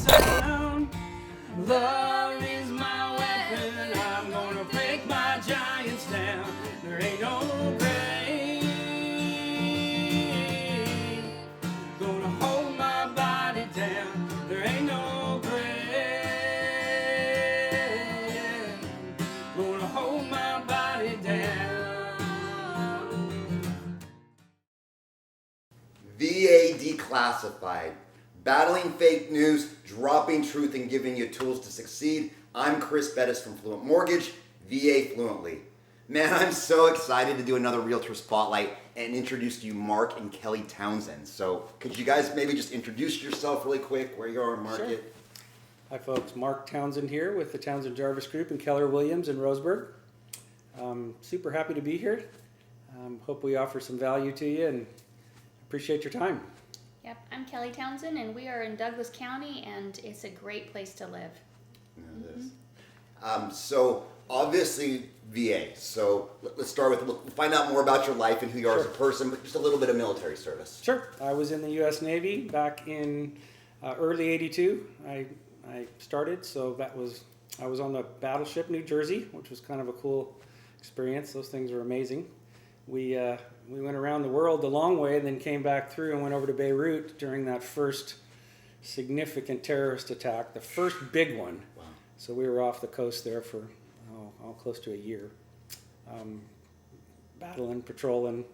sound. Love is my weapon. I'm gonna break my giants down. There ain't no grave gonna hold my body down. There ain't no grave gonna hold my body down. VA Declassified. Battling fake news, dropping truth, and giving you tools to succeed. I'm Chris Bettis from Fluent Mortgage, VA Fluently. Man, I'm so excited to do another Realtor Spotlight and introduce to you Mark and Kelly Townsend. So could you guys maybe just introduce yourself really quick, where you are in market? Sure. Hi folks, Mark Townsend here with the Townsend Jarvis Group and Keller Williams in Roseburg. Super happy to be here. Hope we offer some value to you and appreciate your time. Yep, I'm Kelly Townsend, and we are in Douglas County, and it's a great place to live. Yeah, it is. So obviously VA. So let's start with, we'll find out more about your life and who you are as a person, but just a little bit of military service. Sure. I was in the U.S. Navy back in early '82. I started, so I was on the battleship New Jersey, which was kind of a cool experience. Those things were amazing. We went around the world the long way and then came back through and went over to Beirut during that first significant terrorist attack, the first big one. Wow. So we were off the coast there for close to a year, battling, patrolling,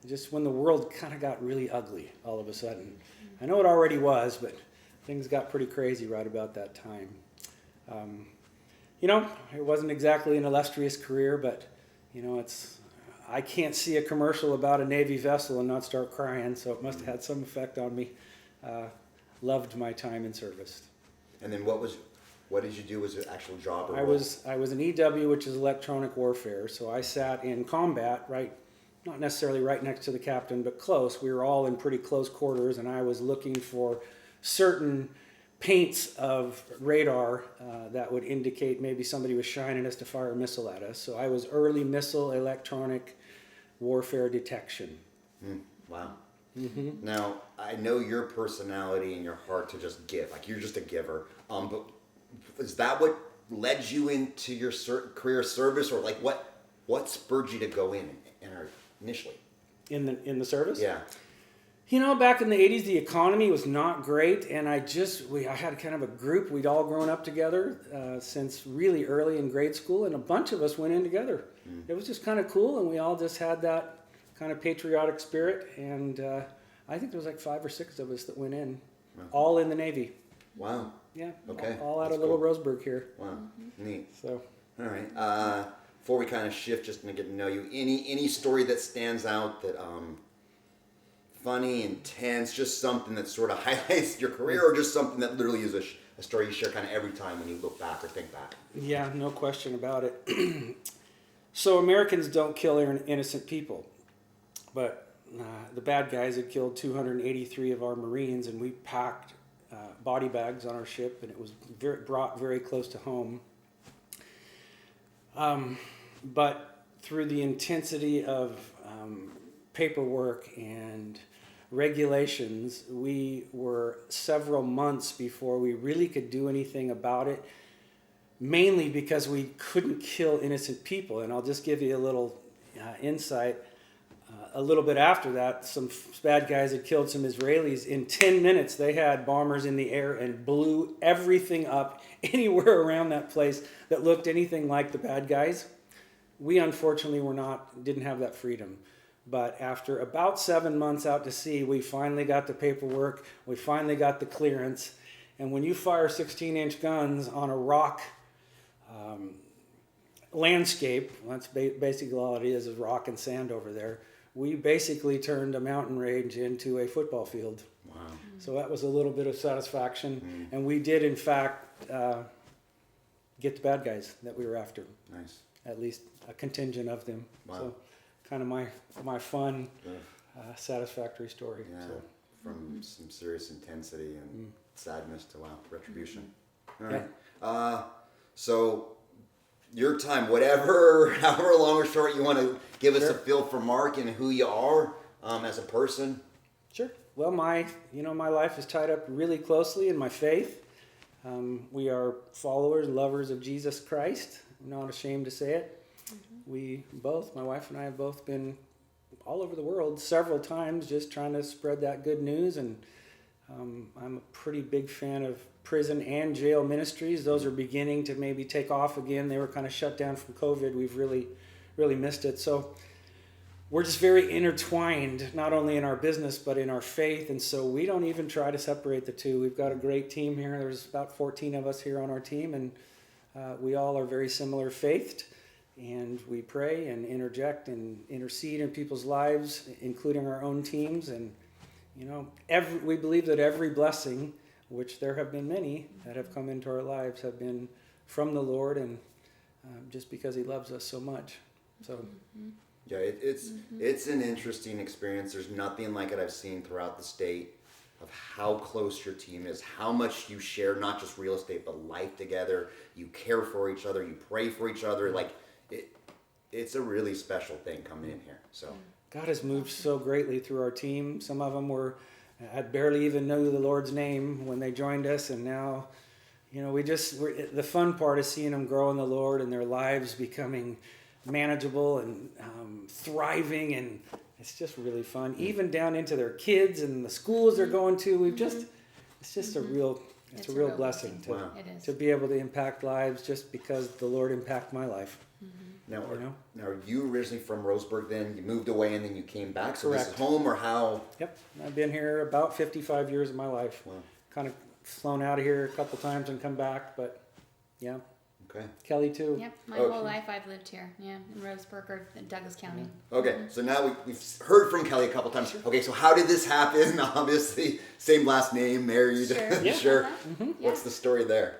just when the world kind of got really ugly all of a sudden. I know it already was, but things got pretty crazy right about that time. It wasn't exactly an illustrious career, but I can't see a commercial about a Navy vessel and not start crying, so it must have had some effect on me. Loved my time in service. And then what did you do as an actual job? Or I was an EW, which is electronic warfare, so I sat in combat, not necessarily right next to the captain, but close. We were all in pretty close quarters, and I was looking for certain paints of radar that would indicate maybe somebody was shining us to fire a missile at us. So I was early missile electronic warfare detection. Wow. Mm-hmm. Now, I know your personality and your heart to just give. Like, you're just a giver. But is that what led you into your career service, or like what spurred you to go in initially? In the service? Yeah. Back in the 80s, the economy was not great, and I had kind of a group. We'd all grown up together since really early in grade school, and a bunch of us went in together. It was just kind of cool, and we all just had that kind of patriotic spirit, and I think there was like 5 or 6 of us that went in, all in the Navy. Wow. Yeah. Okay. All out That's of little cool. Roseburg here. Wow. Neat. So. All right. Before we kind of shift, just to get to know you, any story that stands out that funny, intense, just something that sort of highlights your career, or just something that literally is a story you share kind of every time when you look back or think back? Yeah, no question about it. So Americans don't kill innocent people, but the bad guys had killed 283 of our Marines, and we packed body bags on our ship, and it was brought very close to home. But through the intensity of paperwork and regulations, we were several months before we really could do anything about it, mainly because we couldn't kill innocent people. And I'll just give you a little insight. A little bit after that, some bad guys had killed some Israelis. In 10 minutes, they had bombers in the air and blew everything up anywhere around that place that looked anything like the bad guys. We unfortunately didn't have that freedom. But after about 7 months out to sea, we finally got the paperwork, we finally got the clearance. And when you fire 16-inch guns on a rock landscape, that's basically all it is rock and sand over there, we basically turned a mountain range into a football field. Wow. So that was a little bit of satisfaction. And we did, in fact, get the bad guys that we were after. Nice. At least a contingent of them. Wow. So kind of my fun, satisfactory story. Yeah. So. From some serious intensity and sadness to retribution. All Yeah. right. So your time, however long or short you want to give us a feel for Mark and who you are as a person. Sure. Well, my life is tied up really closely in my faith, We are followers, lovers of Jesus Christ. I'm not ashamed to say it. We both, my wife and I, have both been all over the world several times just trying to spread that good news. And I'm a pretty big fan of prison and jail ministries. Those are beginning to maybe take off again. They were kind of shut down from COVID. We've really, really missed it. So we're just very intertwined, not only in our business, but in our faith. And so we don't even try to separate the two. We've got a great team here. There's about 14 of us here on our team, and we all are very similar faithed. And we pray and interject and intercede in people's lives, including our own teams. And, you know, we believe that every blessing, which there have been many that have come into our lives, have been from the Lord, and just because he loves us so much. So, yeah, it's an interesting experience. There's nothing like it I've seen throughout the state of how close your team is, how much you share, not just real estate, but life together. You care for each other, you pray for each other. Like, it's a really special thing coming in here. So God has moved so greatly through our team. Some of them had barely even knew the Lord's name when they joined us, and now, you know, the fun part is seeing them grow in the Lord and their lives becoming manageable and thriving, and it's just really fun. Even down into their kids and the schools they're going to. It's just a real blessing to be able to impact lives just because the Lord impacted my life. now, are you originally from Roseburg? Then you moved away and then you came back. So Correct. This is home, or how? Yep, I've been here about 55 years of my life. Wow. Kind of flown out of here a couple times and come back, but yeah. Okay. Kelly too. Yep, my whole life I've lived here. Yeah, in Roseburg or in Douglas County. Okay, so now we've heard from Kelly a couple times. Okay, so how did this happen? Obviously, same last name, married. Sure. Yeah. Sure. Yeah. What's the story there?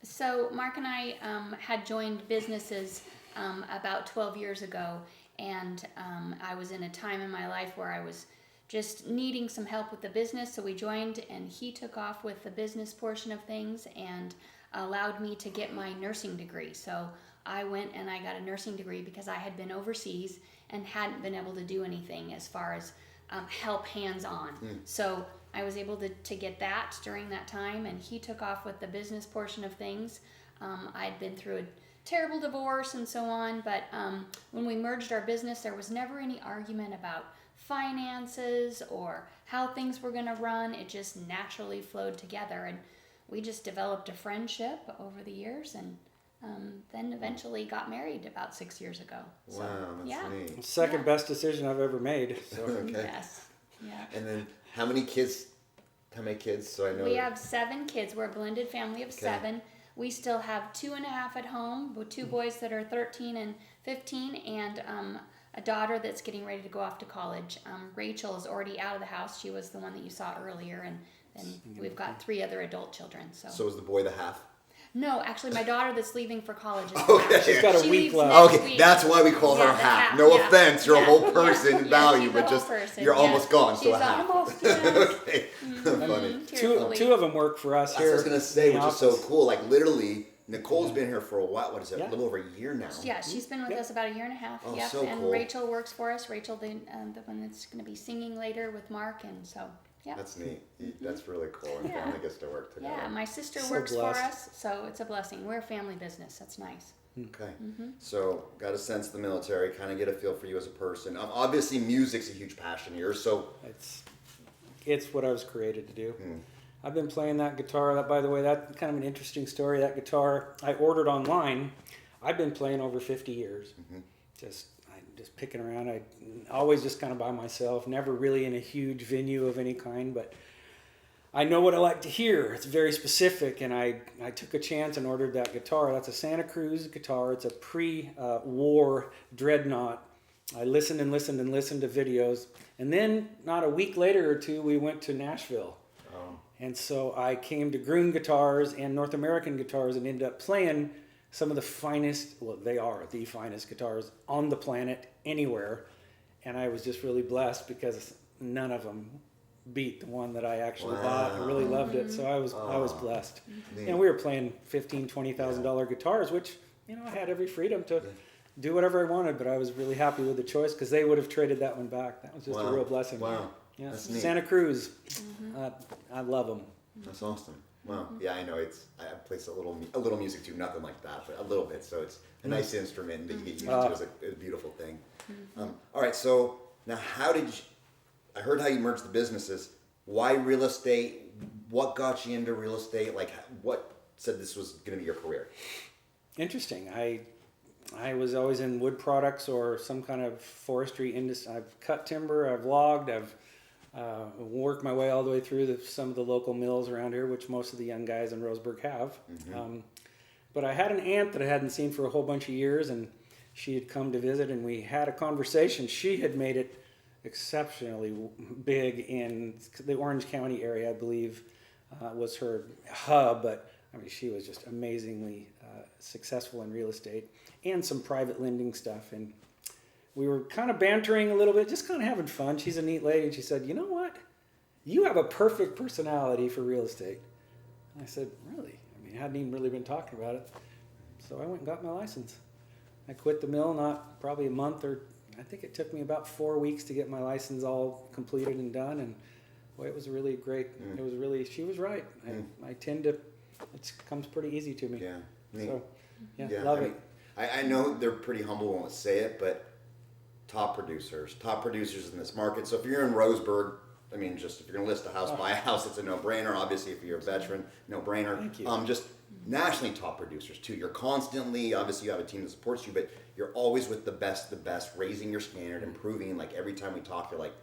So Mark and I had joined businesses about 12 years ago, and I was in a time in my life where I was just needing some help with the business, so we joined, and he took off with the business portion of things and allowed me to get my nursing degree. So I went and I got a nursing degree because I had been overseas and hadn't been able to do anything as far as help hands-on. So I was able to get that during that time, and he took off with the business portion of things. I'd been through a terrible divorce and so on, but when we merged our business, there was never any argument about finances or how things were going to run. It just naturally flowed together, and we just developed a friendship over the years, and then eventually got married about 6 years ago. So, Wow, that's neat. Second best decision I've ever made. So. Okay. Yes. Yeah. And then how many kids? So I know. We have 7 kids. We're a blended family of 7. We still have 2.5 at home with 2 boys that are 13 and 15, and a daughter that's getting ready to go off to college. Rachel is already out of the house. She was the one that you saw earlier, and we've got 3 other adult children. So is the boy the half? No, actually, my daughter that's leaving for college is Okay. She's got a She week leaves left. next Okay, week. that's why we call her Yeah, the half. half, No yeah. offense, you're a Yeah, whole yeah, person in yeah, value, she's a but whole just person, you're yeah. almost gone, so She's a half. almost, yes. Okay, funny. Two of them work for us That's here. what I was gonna say, in the which is so office. cool. Like literally, Nicole's been here for a while. What is it? Yeah. A little over a year now. Yeah, she's been with us about 1.5 years. Oh, Yep. so And cool. Rachel works for us. Rachel, the one that's going to be singing later with Mark, and so yeah. That's neat. That's really cool. And Yeah. family gets to work together. Yeah, my sister So works blessed. for us, so it's a blessing. We're a family business. That's nice. Okay. So, got a sense of the military, kind of get a feel for you as a person. Obviously, music's a huge passion of yours. So, It's what I was created to do. I've been playing that guitar. That, by the way, that's kind of an interesting story. That guitar I ordered online. I've been playing over 50 years. Just picking around. I always just kind of by myself. Never really in a huge venue of any kind. But I know what I like to hear. It's very specific, and I took a chance and ordered that guitar. That's a Santa Cruz guitar. It's a pre-war dreadnought. I listened and listened and listened to videos, and then not a week later or two, we went to Nashville. And so I came to Gruen Guitars and North American Guitars and ended up playing some of the finest, well, they are the finest guitars on the planet anywhere. And I was just really blessed because none of them beat the one that I actually bought. I really loved it. So I was blessed. Neat. And we were playing $15,000, $20,000 guitars, which, you know, I had every freedom to do whatever I wanted, but I was really happy with the choice because they would have traded that one back. That was just a real blessing. Wow. Yeah, That's neat. Santa Cruz. I love them. That's awesome. Well, yeah, I know I play a little music too, nothing like that, but a little bit. So it's a nice instrument that you get used to. It's a beautiful thing. All right, so now I heard how you merged the businesses. Why real estate? What got you into real estate? Like, what said this was going to be your career? Interesting. I was always in wood products or some kind of forestry industry. I've cut timber, I've logged, I've worked my way all the way through some of the local mills around here, which most of the young guys in Roseburg have. But I had an aunt that I hadn't seen for a whole bunch of years, and she had come to visit, and we had a conversation. She had made it exceptionally big in the Orange County area, I believe, was her hub, but I mean, she was just amazingly successful in real estate and some private lending stuff. And we were kind of bantering a little bit, just kind of having fun. She's a neat lady. And she said, you know what? You have a perfect personality for real estate. And I said, really? I mean, I hadn't even really been talking about it. So I went and got my license. I quit the mill, probably a month, or I think it took me about 4 weeks to get my license all completed and done. And boy, it was really great. It was really, she was right. I tend to, it comes pretty easy to me. Yeah. So, love it. I know they're pretty humble when we say it, but top producers in this market. So if you're in Roseburg, I mean, just if you're going to list a house, buy a house, it's a no-brainer. Obviously, if you're a veteran, no-brainer. Thank you. Just nationally top producers too. You're constantly, obviously you have a team that supports you, but you're always with the best, raising your standard, improving. Like every time we talk, you're like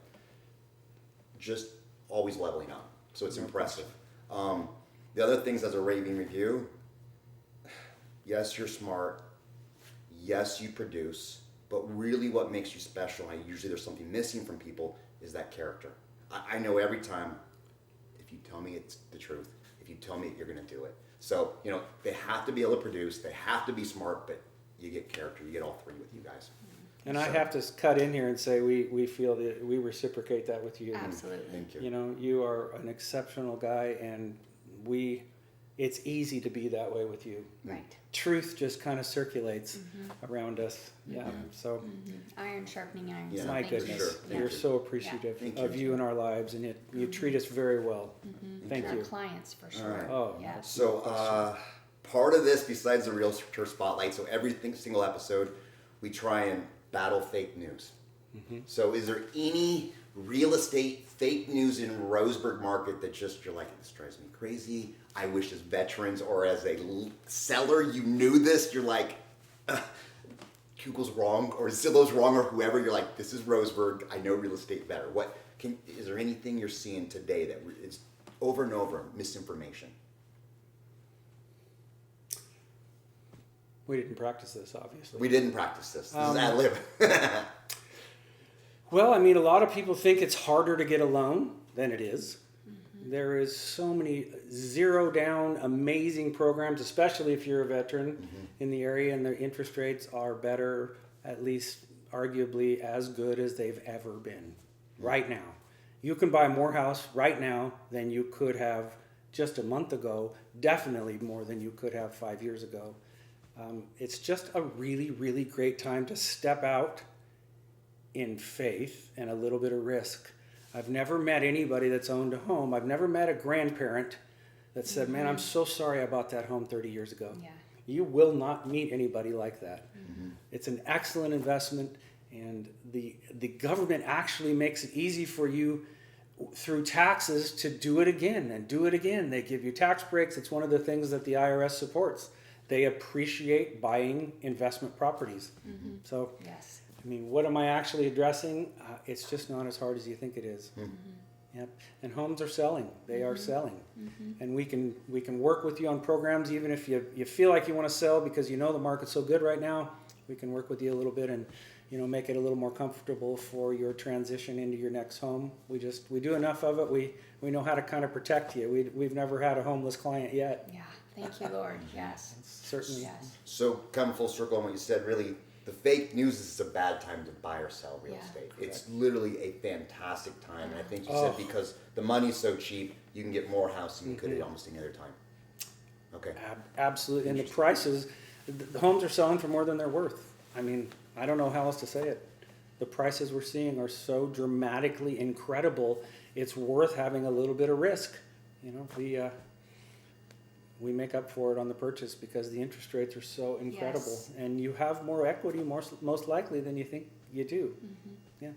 just always leveling up. So it's impressive. The other things as a raving review, yes, you're smart. Yes, you produce. But really what makes you special, and usually there's something missing from people, is that character. I know every time, if you tell me it's the truth, if you tell me you're going to do it. So, they have to be able to produce, they have to be smart, but you get character, you get all three with you guys. And I have to cut in here and say we feel that we reciprocate that with you. Absolutely. Thank you. You are an exceptional guy, and it's easy to be that way with you. Right. Truth just kind of circulates around us. Yeah. So Iron sharpening iron. Yeah, So my thank you. goodness, sure. we're so appreciative Thank of you. you in our lives, and you treat us very well. Thank Our you. clients for sure. All right. Oh, Yes. So part of this, besides the Realtor Spotlight, so every single episode, we try and battle fake news. So is there any real estate fake news in Roseburg market that you're like, this drives me crazy? I wish as veterans or as a seller you knew this. You're like, Google's wrong or Zillow's wrong or whoever. You're like, this is Roseburg. I know real estate better. Is there anything you're seeing today that is over and over misinformation? We didn't practice this, obviously. We didn't practice this. This is ad lib. Well, I mean, a lot of people think it's harder to get a loan than it is. There is so many zero down, amazing programs, especially if you're a veteran in the area, and the interest rates are better, at least arguably as good as they've ever been right now. You can buy more house right now than you could have just a month ago, definitely more than you could have 5 years ago. It's just a really, really great time to step out in faith and a little bit of risk. I've never met anybody that's owned a home. I've never met a grandparent that said, man, I'm so sorry I bought that home 30 years ago. Yeah. You will not meet anybody like that. It's an excellent investment, and the government actually makes it easy for you through taxes to do it again and do it again. They give you tax breaks. It's one of the things that the IRS supports. They appreciate buying investment properties. So, Yes. I mean, what am I actually addressing? It's just not as hard as you think it is. Yep. And homes are selling. They are selling. And we can work with you on programs, even if you feel like you want to sell because the market's so good right now. We can work with you a little bit and make it a little more comfortable for your transition into your next home. We do enough of it. We know how to kind of protect you. We've never had a homeless client yet. Yeah. Thank you, Lord. Yes. Certainly. Yes. So come full circle on what you said, really, the fake news is a bad time to buy or sell real estate. It's literally a fantastic time. And I think you said because the money's so cheap, you can get more house than you could at almost any other time. Okay. Absolutely. And the prices, the homes are selling for more than they're worth. I mean, I don't know how else to say it. The prices we're seeing are so dramatically incredible. It's worth having a little bit of risk. we make up for it on the purchase because the interest rates are so incredible, Yes. and you have more equity most likely than you think you do. Yeah.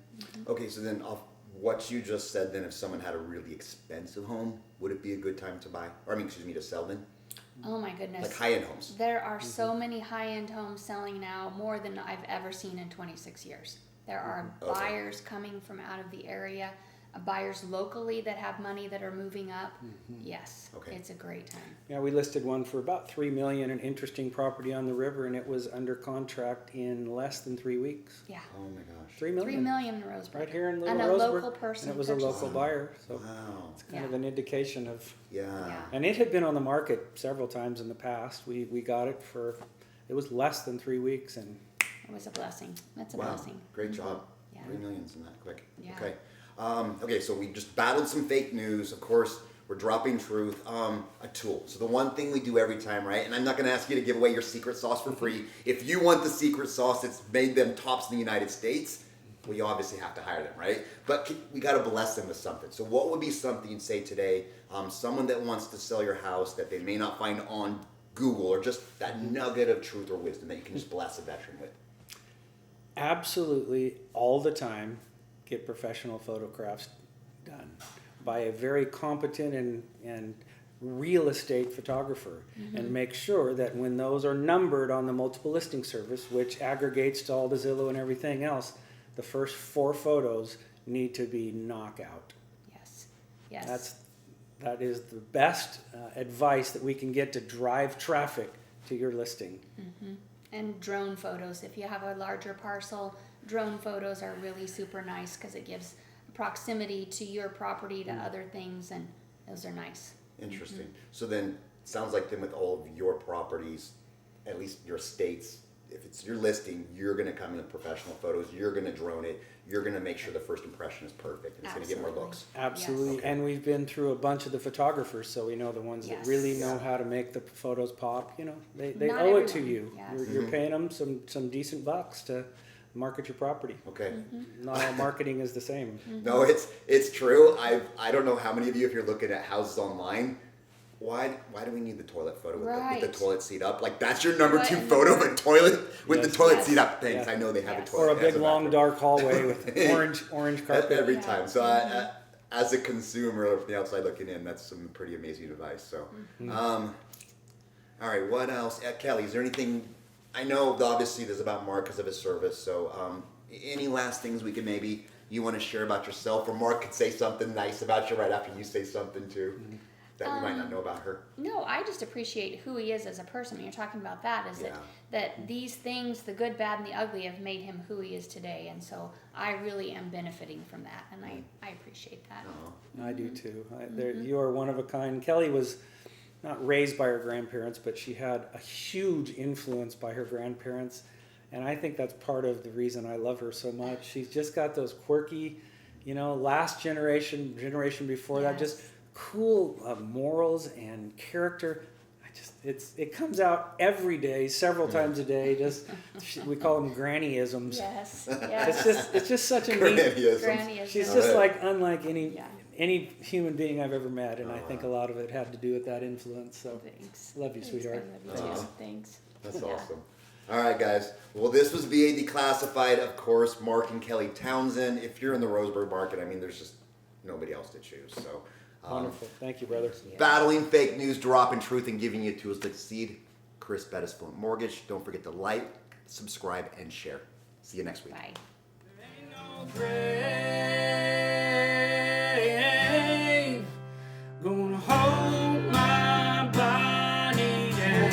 Okay, so then off what you just said, then if someone had a really expensive home, would it be a good time to buy? Or I mean, excuse me, to sell then? Oh my goodness. Like high-end homes. There are so many high-end homes selling now, more than I've ever seen in 26 years. There are Okay. buyers coming from out of the area, buyers locally that have money that are moving up. Yes, Okay. it's a great time. Yeah, we listed one for about $3 million, an interesting property on the river, and it was under contract in less than 3 weeks. Yeah, Oh my gosh. $3 $3 million. million in Roseburg. Right here in Little And a Roseburg. local person And it was a purchased local it. buyer, so Wow. it's kind Yeah. of an indication of. Yeah. Yeah. And it had been on the market several times in the past. We got it for, it was less than 3 weeks, and It was a blessing. That's a Wow. blessing. Great job. Yeah. 3 millions in that quick. Yeah. Okay. Okay, so we just battled some fake news. Of course, we're dropping truth. A tool. So the one thing we do every time, right? And I'm not going to ask you to give away your secret sauce for free. If you want the secret sauce that's made them tops in the United States, well, you obviously have to hire them, right? But we got to bless them with something. So what would be something you'd say today? Someone that wants to sell your house that they may not find on Google, or just that nugget of truth or wisdom that you can just bless a veteran with. absolutely all the time get professional photographs done by a very competent and real estate photographer, and make sure that when those are numbered on the multiple listing service, which aggregates to all the Zillow and everything else, the first 4 photos need to be knockout. Yes. Yes. That is the best advice that we can get to drive traffic to your listing. And drone photos. If you have a larger parcel, drone photos are really super nice because it gives proximity to your property to other things, and those are nice. Interesting. So then, sounds like then with all of your properties, at least your estates, if it's your listing, you're going to come in with professional photos. You're going to drone it. You're going to make sure the first impression is perfect, and it's going to get more Absolutely. looks. Absolutely, Yes. and we've been through a bunch of the photographers, so we know the ones Yes. that really know Yeah. how to make the photos pop. You know, they Not owe it to everyone. you. Yes. You're paying them some decent bucks to market your property. Okay. Not all marketing is the same. No, it's true. I don't know how many of you, if you're looking at houses online, why do we need the toilet photo with, with the Right. toilet seat up? Like that's your number What 2 in the photo of a world? toilet with Yes. the toilet Yes. seat up. Thanks. Yeah. I know they have Yes. a toilet. Or a as big long background. dark hallway with orange carpet. Every Yeah. time. So as a consumer from the outside looking in, that's some pretty amazing advice. So, all right, what else? Kelly, is there anything? I know obviously this is about Mark because of his service. So, any last things we can maybe you want to share about yourself, or Mark could say something nice about you right after you say something too that we might not know about her. No, I just appreciate who he is as a person. When you're talking about that, is Yeah. that these things, the good, bad, and the ugly, have made him who he is today, and so I really am benefiting from that, and I appreciate that. Oh, I do too. You are one of a kind. Kelly was not raised by her grandparents, but she had a huge influence by her grandparents. And I think that's part of the reason I love her so much. She's just got those quirky, last generation before that, just Yes. cool morals and character. It comes out every day, several times a day. We call them grannyisms. Yes, yes. It's just such a neat. Grannyisms. Grannyisms. She's All just right. like unlike Yeah. any human being I've ever met, and I Oh, think wow. a lot of it had to do with that influence. So Thanks. love you, Thanks, sweetheart. I love you Aw. too. Thanks. That's Yeah. awesome. All right, guys. Well, this was VA Declassified, of course. Mark and Kelly Townsend. If you're in the Roseburg market, I mean, there's just nobody else to choose. So, Wonderful, thank you, brother. battling fake news, dropping truth, and giving you tools to succeed. Chris Bettis, Fluent Mortgage. Don't forget to like, subscribe, and share. See you next week. Bye. There ain't no grave gonna hold my body down.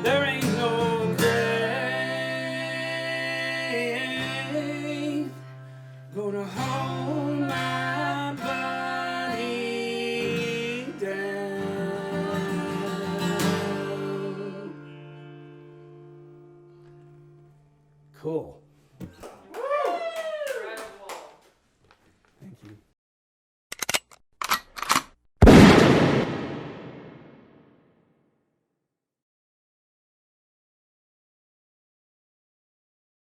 There ain't no grave gonna hold my body down. Cool.